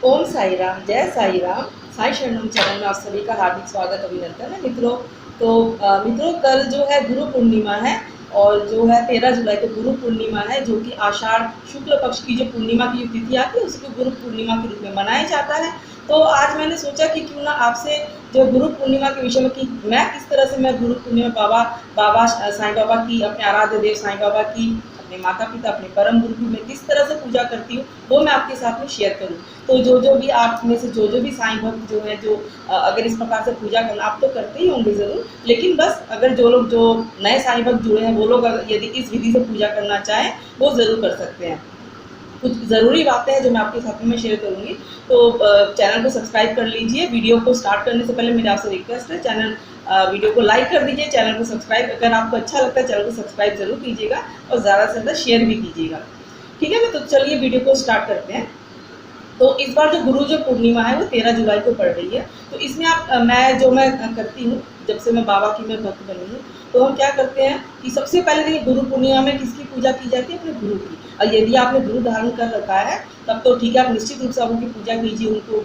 ओम साई राम, जय साई राम। साई शरणम चैनल में आप सभी का हार्दिक स्वागत अभिनंदन है मित्रों। तो मित्रों, कल जो है गुरु पूर्णिमा है और जो है 13 जुलाई को गुरु पूर्णिमा है, जो कि आषाढ़ शुक्ल पक्ष की जो पूर्णिमा की तिथि आती है उसको गुरु पूर्णिमा के रूप में मनाया जाता है। तो आज मैंने सोचा कि क्यों ना आपसे जो गुरु पूर्णिमा के विषय में कि मैं किस तरह से मैं गुरु पूर्णिमा बाबा साईं बाबा की, अपने आराध्य देव साईं बाबा की, अपने माता पिता, अपने परम गुरु की मैं किस तरह से पूजा करती हूँ वो मैं आपके साथ में शेयर करूँ। तो जो भी आप में से जो भी साईं भक्त जो है, जो अगर इस प्रकार से पूजा करना, आप तो करते ही होंगे ज़रूर, लेकिन बस अगर जो लोग जो नए साईं भक्त जुड़े हैं वो लोग यदि इस विधि से पूजा करना चाहें वो ज़रूर कर सकते हैं। कुछ ज़रूरी बातें हैं जो मैं आपके साथ में शेयर करूँगी। तो चैनल को सब्सक्राइब कर लीजिए। वीडियो को स्टार्ट करने से पहले मेरी आपसे रिक्वेस्ट है, वीडियो को लाइक कर दीजिए, चैनल को सब्सक्राइब, अगर आपको अच्छा लगता है चैनल को सब्सक्राइब जरूर कीजिएगा और ज़्यादा से ज़्यादा शेयर भी कीजिएगा। ठीक है ना, तो चलिए वीडियो को स्टार्ट करते हैं। तो इस बार जो पूर्णिमा है वो 13 जुलाई को पड़ रही है। तो इसमें मैं करती हूँ, जब से मैं बाबा की मैं भक्त बनी हूँ, तो हम क्या करते हैं कि सबसे पहले देखिए गुरु पूर्णिमा में किसकी पूजा की जाती है? अपने गुरु की। और यदि आपने गुरु धारण कर रखा है तब तो ठीक है, आप निश्चित रूप से आप उनकी पूजा कीजिए। उनको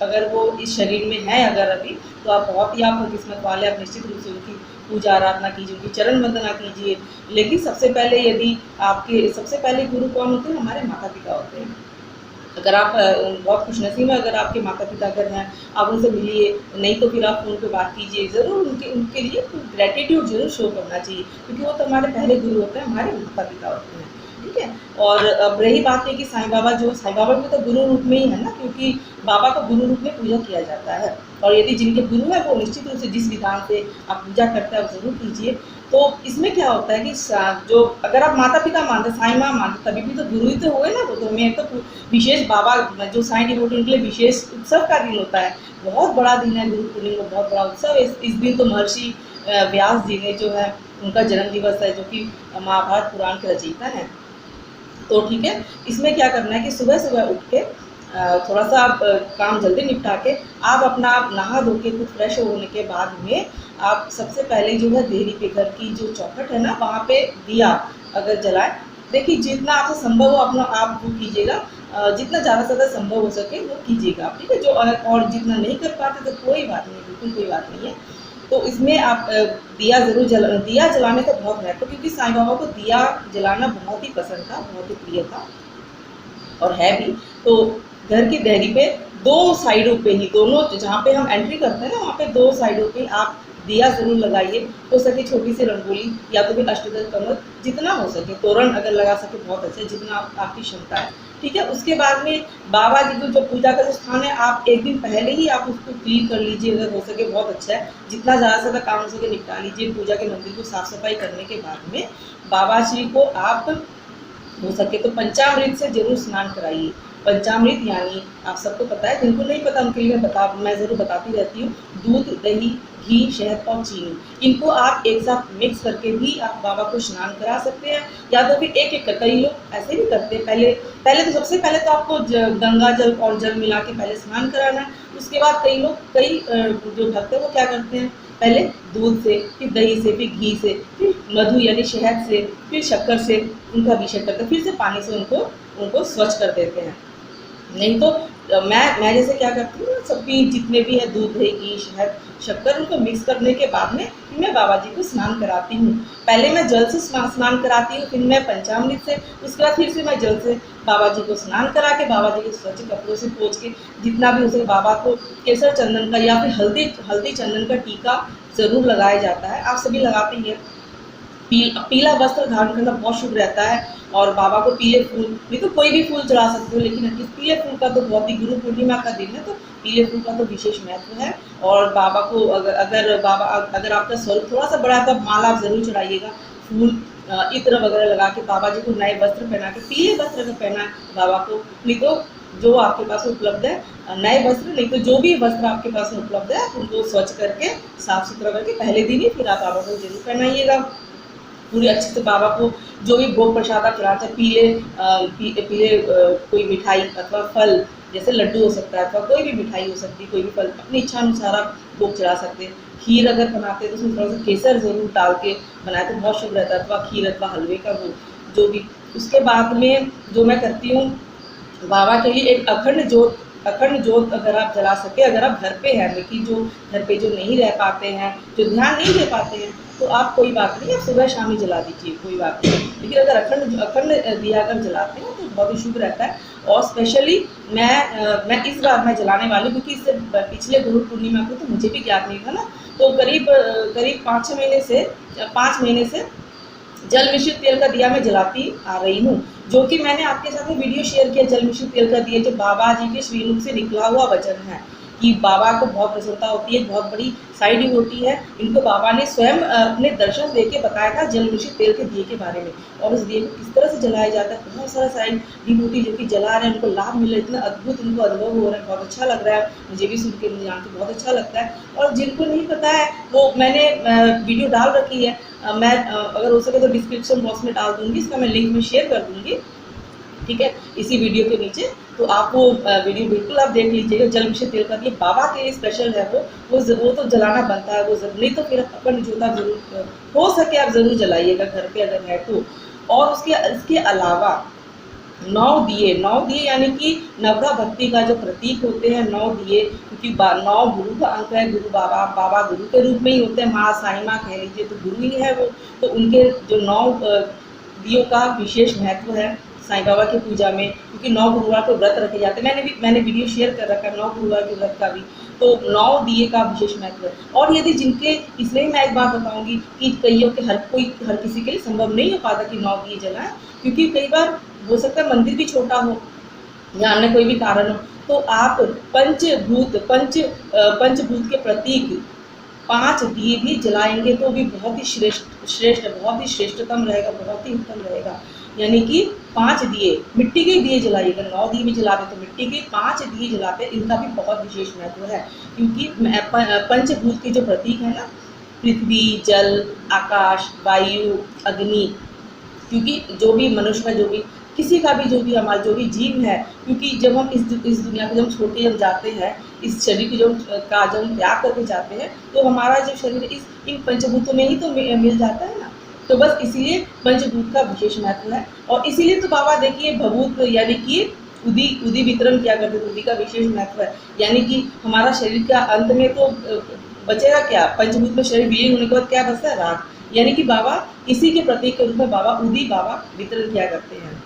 अगर वो इस शरीर में है अगर अभी, तो आप बहुत ही आप किस्मत वाले, आप निश्चित रूप से उनकी पूजा आराधना कीजिए, उनकी चरण वंदना कीजिए। लेकिन सबसे पहले यदि आपके सबसे पहले गुरु कौन होते हैं? हमारे माता पिता होते हैं। अगर आप बहुत खुशनसीब हैं, अगर आपके माता पिता अगर हैं, आप उनसे मिलिए, नहीं तो फिर आप फ़ोन पे बात कीजिए। ज़रूर उनके लिए ग्रैटिट्यूड ज़रूर शो करना चाहिए, क्योंकि वो तो हमारे पहले गुरु होते हैं, हमारे माता पिता होते हैं। ठीक है। और अब रही बात है कि साईं बाबा भी तो गुरु रूप में ही है ना, क्योंकि बाबा को गुरु रूप में पूजा किया जाता है। और यदि जिनके गुरु है वो निश्चित रूप से जिस विधान से आप पूजा करते हैं आप ज़रूर कीजिए। तो इसमें क्या होता है कि जो अगर आप माता पिता मानते, साईं माँ मानते, तभी भी तो गुरु ही तो हुए ना वो। तो हमें तो विशेष बाबा जो साईं डिवोटी उनके लिए विशेष उत्सव का दिन होता है, बहुत बड़ा दिन है गुरु पूर्णिमा, बहुत बड़ा उत्सव है। इस दिन तो महर्षि व्यास जी ने जो है उनका जन्म दिवस है, जो कि महाभारत पुराण के रचयिता हैं। तो ठीक है, इसमें क्या करना है कि सुबह सुबह उठ के थोड़ा सा आप काम जल्दी निपटा के आप अपना नहा धो के खुद फ्रेश होने के बाद में आप सबसे पहले जो है देहरी पे, घर की जो चौखट है ना, वहाँ पे दिया अगर जलाए। देखिए जितना आपसे संभव हो अपना आप वो कीजिएगा, जितना ज़्यादा से ज़्यादा संभव हो सके वो कीजिएगा। ठीक है, जो और जितना नहीं कर पाते तो कोई बात नहीं, बिल्कुल कोई बात नहीं है। तो इसमें आप दिया जलाने का बहुत महत्व, क्योंकि साईं बाबा को दिया जलाना बहुत ही पसंद था, बहुत ही प्रिय था और है भी। तो घर की देहरी पे दो साइडों पे ही, दोनों जहाँ पे हम एंट्री करते हैं ना, वहाँ पे दो साइडों पे आप दिया ज़रूर लगाइए। हो सके छोटी सी रंगोली या तो फिर अष्टदल कमल, जितना हो सके तोरण अगर लगा सके बहुत अच्छा, जितना आपकी क्षमता है। ठीक है, उसके बाद में बाबा जी को जो पूजा का जो स्थान है, आप एक दिन पहले ही आप उसको क्लीन कर लीजिए, अगर हो सके बहुत अच्छा है। जितना ज़्यादा से ज़्यादा काम हो सके निपटा लीजिए। पूजा के मंदिर को साफ सफाई करने के बाद में बाबा जी को आप हो सके तो पंचामृत से जरूर स्नान कराइए। पंचामृत यानी आप सबको पता है, जिनको नहीं पता उनके लिए मैं ज़रूर बताती रहती हूँ। दूध, दही, घी, शहद और चीनी, इनको आप एक साथ मिक्स करके भी आप बाबा को स्नान करा सकते हैं, या तो फिर एक एक कर। कई लोग ऐसे भी करते हैं, पहले तो सबसे पहले तो आपको गंगा जल और जल मिला के पहले स्नान कराना है। उसके बाद कई जो भक्त है वो क्या करते हैं, पहले दूध से, फिर दही से, फिर घी से, फिर मधु यानी शहद से, फिर शक्कर से उनका अभिषेक करते हैं, फिर से पानी से उनको स्वच्छ कर देते हैं। नहीं तो मैं जैसे क्या करती हूँ, सबकी जितने भी है दूध, दही, घी, शहद, शक्कर, उनको मिक्स करने के बाद में मैं बाबा जी को स्नान कराती हूँ। पहले मैं जल से स्नान कराती हूँ, फिर मैं पंचामृत से, उसके बाद फिर से मैं जल से बाबा जी को स्नान करा के बाबा जी को स्वच्छ कपड़ों से पोंछ के, जितना भी हो सके बाबा को केसर चंदन का या फिर हल्दी चंदन का टीका ज़रूर लगाया जाता है। आप सभी लगाते ही हैं। पीला वस्त्र धारण करना बहुत शुभ रहता है, और बाबा को पीले फूल, नहीं तो कोई भी फूल चढ़ा सकते हो, लेकिन इस पीले फूल का तो बहुत ही, गुरु पूर्णिमा का दिन है तो पीले फूल का तो विशेष महत्व है। और बाबा को अगर आपका स्वरूप थोड़ा सा बड़ा है तो माला आप जरूर चढ़ाइएगा। फूल, इत्र वगैरह लगा के बाबा जी को नए वस्त्र पहना के, पीले वस्त्र अगर पहना है बाबा को, नहीं तो जो आपके पास उपलब्ध है नए वस्त्र, नहीं तो जो भी वस्त्र आपके पास उपलब्ध है उनको स्वच्छ करके साफ सुथरा करके पहले दिन ही फिर आप बाबा को जरूर पहनाइएगा। पूरी अच्छे से बाबा को जो भी भोग प्रसाद आप चढ़ाते हैं, पीले कोई मिठाई अथवा फल, जैसे लड्डू हो सकता है, अथवा कोई भी मिठाई हो सकती है, कोई भी फल अपनी इच्छा अनुसार आप भोग चढ़ा सकते हैं। खीर अगर बनाते हैं तो उसमें थोड़ा सा केसर ज़रूर डाल के बनाए तो बहुत शुभ रहता है, अथवा खीर अथवा हलवे का भोग जो भी। उसके बाद में जो मैं करती हूँ बाबा के लिए एक अखंड जोत अगर आप जला सके, अगर आप घर पे हैं, लेकिन जो घर पे जो नहीं रह पाते हैं, जो ध्यान नहीं दे पाते हैं, तो आप कोई बात नहीं, आप सुबह शाम ही जला दीजिए, कोई बात नहीं। लेकिन अगर अखंड अखंड दिया अगर जलाते हैं तो बहुत ही शुभ रहता है। और स्पेशली मैं इस बार मैं जलाने वाली हूँ, क्योंकि इससे पिछले गुरु पूर्णिमा को तो मुझे भी ज्ञात नहीं था ना, तो करीब करीब 5 महीने से जल मिश्रित तेल का दिया मैं जलाती आ रही हूँ, जो कि मैंने आपके साथ में वीडियो शेयर किया। जल मिश्रित तेल का दिया जो बाबा जी के श्रीमुख से निकला हुआ वचन है कि बाबा को बहुत प्रसन्नता होती है, बहुत बड़ी साइड डिवोटी है। इनको बाबा ने स्वयं अपने दर्शन दे के बताया था जल मिश्रित तेल के दिए के बारे में, और उस दिए को किस तरह से जलाया जाता है। बहुत सारा साइड डिवोटी जो कि जला रहे हैं, उनको लाभ मिल रहा है, इतना अद्भुत उनको अनुभव हो रहा है, बहुत अच्छा लग रहा है। मुझे भी सुन के, मुझे जान के बहुत अच्छा लगता है। और जिनको नहीं पता है वो मैंने वीडियो डाल रखी है, मैं अगर हो सके तो डिस्क्रिप्शन बॉक्स में डाल दूंगी, इसका मैं लिंक में शेयर कर दूंगी, ठीक है, इसी वीडियो के नीचे। तो आप वो वीडियो बिल्कुल आप देख लीजिएगा। जल मिश्रित तेल का दिया बाबा के लिए स्पेशल है, वो तो जलाना बनता है, वो नहीं तो फिर अपन जोता जरूर हो सके आप जरूर जलाइएगा घर पे अगर है तो। और इसके अलावा 9 दिए यानी कि नवग्रह भक्ति का जो प्रतीक होते हैं 9 दिए, क्योंकि 9 गुरु का अंक है। गुरु बाबा गुरु के रूप में ही होते हैं, माँ साई माँ कह लीजिए तो गुरु ही है वो। तो उनके जो 9 दियों का विशेष महत्व है साईं बाबा की पूजा में, क्योंकि 9 गुरुवार को व्रत रखे जाते हैं। मैंने वीडियो शेयर कर रखा है 9 गुरुवार के व्रत का भी, तो 9 दिए का विशेष महत्व है। और यदि जिनके, इसलिए मैं एक बात बताऊंगी कि कईयों के हर किसी के लिए संभव नहीं हो पाता कि 9 दिए जलाएं, क्योंकि कई बार हो सकता है मंदिर भी छोटा हो या अन्य कोई भी कारण हो, तो आप पंचभूत के प्रतीक 5 दिए भी जलाएंगे तो भी बहुत ही श्रेष्ठ बहुत ही श्रेष्ठतम रहेगा, बहुत ही उत्तम रहेगा। यानी कि 5 दिए, मिट्टी के दिए जलाइएगा। 9 दिए भी जलाते तो मिट्टी के 5 दिए जलाते, इनका भी बहुत विशेष महत्व है। क्योंकि पंचभूत के जो प्रतीक है ना, पृथ्वी, जल, आकाश, वायु, अग्नि, क्योंकि जो भी मनुष्य का जो भी किसी का भी जो भी हमारा जो भी जीव है, क्योंकि जब हम इस दुनिया को जब छोटे जब जाते हैं, इस शरीर की जब हम त्याग करके जाते हैं, तो हमारा जो शरीर इन पंचभूतों में ही तो मिल जाता है ना। तो बस इसीलिए पंचभूत का विशेष महत्व है। और इसीलिए तो बाबा देखिए भभूत यानी कि उदी वितरण किया करते, उदी का विशेष महत्व है। यानी कि हमारा शरीर का अंत में तो बचेगा क्या, पंचभूत में शरीर विलीन होने के बाद क्या बचता है, राख। यानी कि बाबा इसी के प्रतीक के रूप में बाबा वितरण किया करते हैं।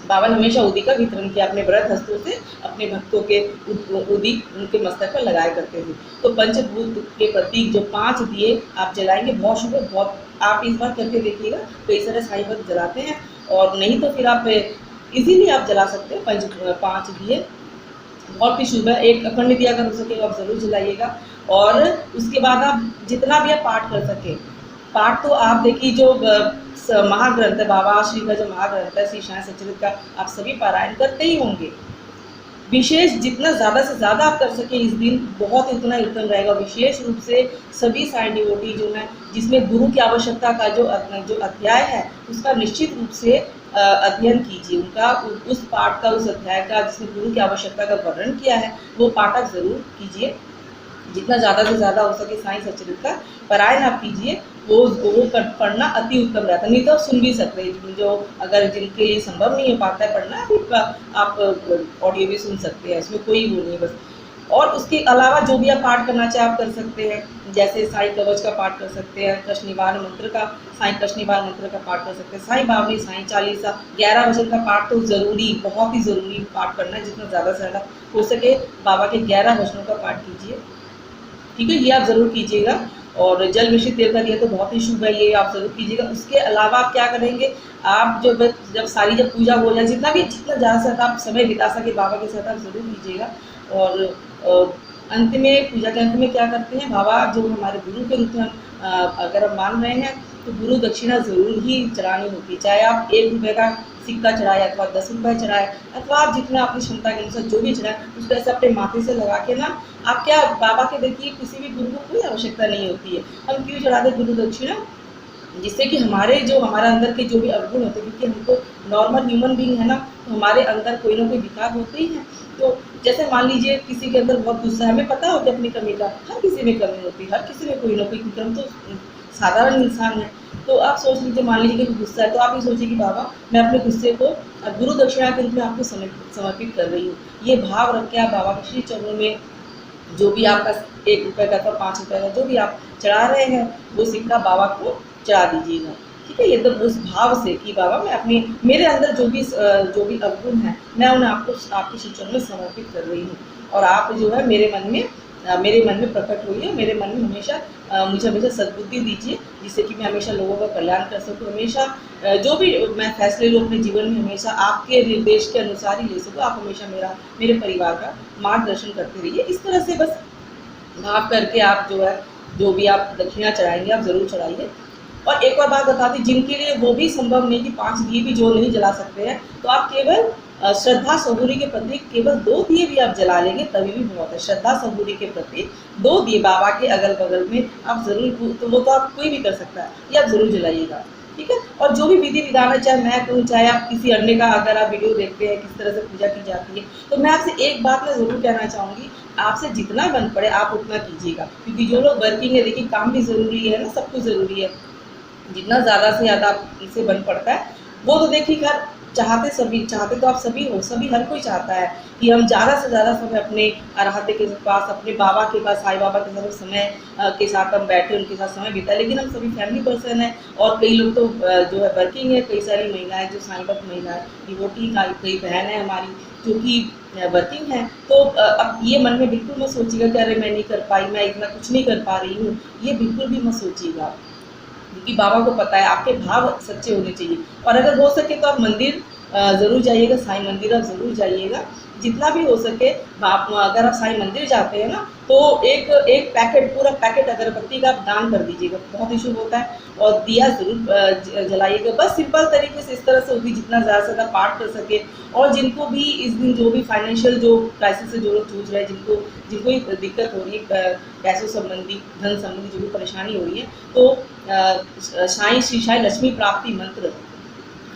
बाबा ने हमेशा उदी का वितरण किया, अपने व्रत हस्तों से अपने भक्तों के उदी उनके मस्तक पर लगाया करते थे। तो पंचभूत के प्रतीक जो 5 दिए आप जलाएंगे, बहुत शुभ है, बहुत आप इस बार करके देखिएगा। कई सारे साईं भक्त जलाते हैं, और नहीं तो फिर आप इजीली आप जला सकते हैं 5 दिए, बहुत ही शुभ है। एक अखंड दिया अगर हो सके आप जरूर जलाइएगा। और उसके बाद आप जितना भी आप पाठ कर सके, पाठ तो आप देखिए जो महाग्रंथ है, बाबा श्री का जो महाग्रंथ है श्री साई सच्चिदानंद का, आप सभी पारायण करते ही होंगे। विशेष जितना ज़्यादा से ज़्यादा आप कर सके इस दिन, बहुत उतना ही उत्तम रहेगा। विशेष रूप से सभी साई डिवोटी जो है, जिसमें गुरु की आवश्यकता का जो अध्याय है, उसका निश्चित रूप से अध्ययन कीजिए। उनका उस पाठ का, उस अध्याय का जिसमें गुरु की आवश्यकता का वर्णन किया है, वो पाठ आप जरूर कीजिए। जितना ज़्यादा से ज़्यादा हो सके साईं सच्चिदानंद का पारायण आप कीजिए, वो पढ़ना अति उत्तम रहता है। नहीं तो आप सुन भी सकते हैं, जो अगर जिनके लिए संभव नहीं हो पाता है पढ़ना, फिर आप ऑडियो भी सुन सकते हैं, इसमें कोई वो नहीं बस। और उसके अलावा जो भी आप पाठ करना चाहे आप कर सकते हैं, जैसे साईं कवच का पाठ कर सकते हैं, कृष्ण निवारण मंत्र का, साईं कृष्ण निवारण मंत्र का पाठ कर सकते हैं, साईं बावली, साईं चालीसा, 11 वचन का पाठ तो ज़रूरी, बहुत ही ज़रूरी पाठ करना है। जितना ज़्यादा से ज़्यादा हो सके बाबा के 11 वचनों का पाठ कीजिए, ठीक है, ये आप ज़रूर कीजिएगा। और जल मिश्रित तेल का दिया तो बहुत ही शुभ है, ये आप जरूर कीजिएगा। उसके अलावा आप क्या करेंगे, आप जब सारी पूजा हो जाए, जितना ज़्यादा से ज़्यादा आप समय बिता सके बाबा के साथ, आप जरूर कीजिएगा। और अंत में, पूजा के अंत में क्या करते हैं, बाबा जो हमारे गुरु के रूप में अगर हम मान रहे हैं, तो गुरु दक्षिणा जरूर ही चढ़ानी होती है। चाहे आप 1 रुपये का सिक्का चढ़ाए, अथवा 10 रुपये चढ़ाए, अथवा आप जितना अपनी क्षमता के अनुसार जो भी चढ़ाए, उसको ऐसे अपने माथे से लगा के ना, आप क्या, बाबा के देखिए किसी भी गुरु को कोई आवश्यकता नहीं होती है। हम क्यों चढ़ाते गुरु दक्षिणा, जिससे कि हमारा अंदर के जो भी अवगुण होते हैं, क्योंकि हमको नॉर्मल ह्यूमन बीइंग है ना, तो हमारे अंदर कोई ना कोई विकार होते ही हैं। तो जैसे मान लीजिए किसी के अंदर बहुत गुस्सा है, हमें पता होता है अपनी कमी का, हर किसी में कमी होती है, हर किसी में कोई ना कोई, क्योंकि हम तो साधारण इंसान है। तो आप सोच लीजिए, मान लीजिए कि गुस्सा है, तो आप ये सोचिए कि बाबा मैं अपने गुस्से को गुरु दक्षिणा के रूप में आपको समर्पित कर रही हूँ। ये भाव रख के आप बाबा के श्री चरणों में जो भी आपका 1 रुपये का अथवा 5 रुपये का जो भी आप चढ़ा रहे हैं, वो सिक्का बाबा को चढ़ा दीजिएगा। ठीक है, एकदम उस भाव से कि बाबा मैं अपनी मेरे अंदर जो भी अवगुण है, मैं उन्हें आपके श्री चरणों में समर्पित कर रही हूँ, और आप जो है मेरे मन में प्रकट हुई है, मेरे मन में हमेशा मुझे हमेशा सद्बुद्धि दीजिए, जिससे कि मैं हमेशा लोगों का कल्याण कर सकूँ, हमेशा जो भी मैं फैसले लूँ अपने जीवन में, हमेशा आपके निर्देश के अनुसार ही ले सकूँ। आप हमेशा मेरे परिवार का मार्गदर्शन करते रहिए। इस तरह से बस भाव करके आप जो भी आप दक्षिणा चढ़ाएंगे, आप ज़रूर चढ़ाइए। और एक और बात बता दी, जिनके लिए वो भी संभव नहीं कि 5 दिए भी जो नहीं जला सकते हैं, तो आप केवल श्रद्धा सबूरी के प्रति केवल 2 दिए भी आप जला लेंगे, तभी भी बहुत है। श्रद्धा सबूरी के प्रति 2 दिए बाबा के अगल बगल में आप ज़रूर, तो वो तो आप कोई भी कर सकता है, ये आप ज़रूर जलाइएगा। ठीक है, और जो भी विधि विधान है, चाहे मैं कहूँ चाहे आप किसी अन्य का अगर आप वीडियो देखते हैं किस तरह से पूजा की जाती है, तो मैं आपसे एक बात मैं ज़रूर कहना चाहूँगी, आपसे जितना बन पड़े आप उतना कीजिएगा, क्योंकि जो लोग वर्किंग है, देखिए काम भी ज़रूरी है ना, सब कुछ ज़रूरी है, जितना ज़्यादा से ज़्यादा आपसे बन पड़ता है वो तो देखिए खैर चाहते तो आप सभी हो, सभी हर कोई चाहता है कि हम ज़्यादा से ज़्यादा समय अपने आराध्य के पास, अपने बाबा के पास, साईं बाबा के साथ समय के साथ हम बैठे, उनके साथ समय बिताए। लेकिन हम सभी फैमिली पर्सन हैं, और कई लोग तो जो है वर्किंग है, कई सारी महिलाएं जो साईं भक्त महिलाएं, डिवोटी कई बहन है हमारी जो कि वर्किंग है। तो अब ये मन में बिल्कुल मत सोचिएगा कि अरे मैं नहीं कर पाई, मैं इतना कुछ नहीं कर पा रही हूँ, ये बिल्कुल भी मत सोचिएगा, क्योंकि बाबा को पता है आपके भाव सच्चे होने चाहिए। और अगर हो सके तो आप मंदिर ज़रूर जाइएगा, साईं मंदिर आप ज़रूर जाइएगा, जितना भी हो सके। आप अगर आप साईं मंदिर जाते हैं ना, तो एक पैकेट, पूरा पैकेट अगरबत्ती का आप दान कर दीजिएगा, बहुत ही शुभ होता है। और दिया ज़रूर जलाइएगा, बस सिंपल तरीके से, इस तरह से होगी जितना ज़्यादा से ज़्यादा पाठ कर सके। और जिनको भी इस दिन जो भी फाइनेंशियल जो क्राइसिस से जो लोग जूझ रहे हैं, जिनको दिक्कत हो रही है, पैसों संबंधी, धन संबंधी जो भी परेशानी हो रही है, तो साईं श्री साईं लक्ष्मी प्राप्ति मंत्र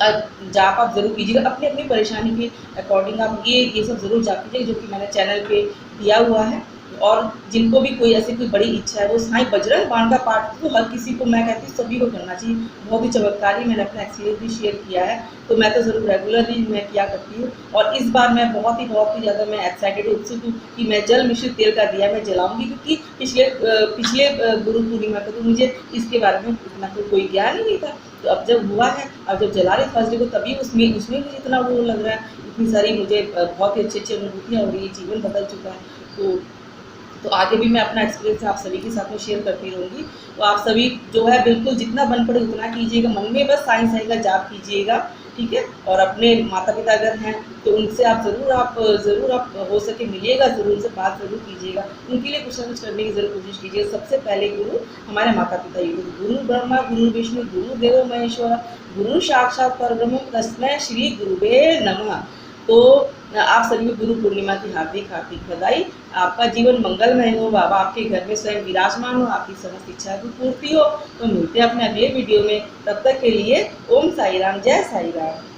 जाप आप ज़रूर कीजिएगा। अपनी अपनी परेशानी के अकॉर्डिंग आप ये सब ज़रूर जाप कीजिएगा, जो कि मैंने चैनल पे दिया हुआ है। और जिनको भी कोई ऐसी कोई बड़ी इच्छा है, वो साईं बजरंग बाण का पाठ तो हर किसी को, मैं कहती हूँ सभी को करना चाहिए, बहुत ही चमत्कारी। मैंने अपना एक्सपीरियंस भी शेयर किया है, तो मैं तो ज़रूर रेगुलरली मैं किया करती हूँ। और इस बार मैं बहुत ही ज़्यादा मैं एक्साइटेड उत्सुक हूँ कि मैं जल मिश्रित तेल का दिया मैं जलाऊंगी, क्योंकि पिछले गुरु पूर्णिमा को तो मुझे इसके बारे में इतना कोई ज्ञान ही नहीं था। तो अब जब हुआ है, अब जब जला रहे थर्सडे को, तभी उसमें मुझे इतना वो लग रहा है, इतनी सारी मुझे बहुत ही अच्छी अनुभूतियाँ हो रही है, जीवन बदल चुका है। तो आगे भी मैं अपना एक्सपीरियंस आप सभी के साथ में शेयर करती रहूँगी। तो आप सभी जो है बिल्कुल जितना बन पड़े उतना कीजिएगा, मन में बस साईं साईं का जाप कीजिएगा, ठीक है। और अपने माता पिता अगर हैं तो उनसे आप ज़रूर आप हो सके मिलिएगा, ज़रूर उनसे बात ज़रूर कीजिएगा, उनके लिए कुछ ना कुछ करने की ज़रूर कोशिश कीजिएगा। सबसे पहले गुरु हमारे माता पिता ही, गुरु ब्रह्मा गुरु विष्णु गुरु देवो महेश्वर गुरु साक्षात परब्रह्म तस्मै श्री गुरुवे नमः। तो आप सभी को गुरु पूर्णिमा की हार्दिक बधाई। आपका जीवन मंगलमय हो, बाबा आपके घर में स्वयं विराजमान हो, आपकी समस्त इच्छाएं की पूर्ति हो। तो मिलते हैं अपने अगले वीडियो में, तब तक के लिए ओम साई राम, जय साई राम।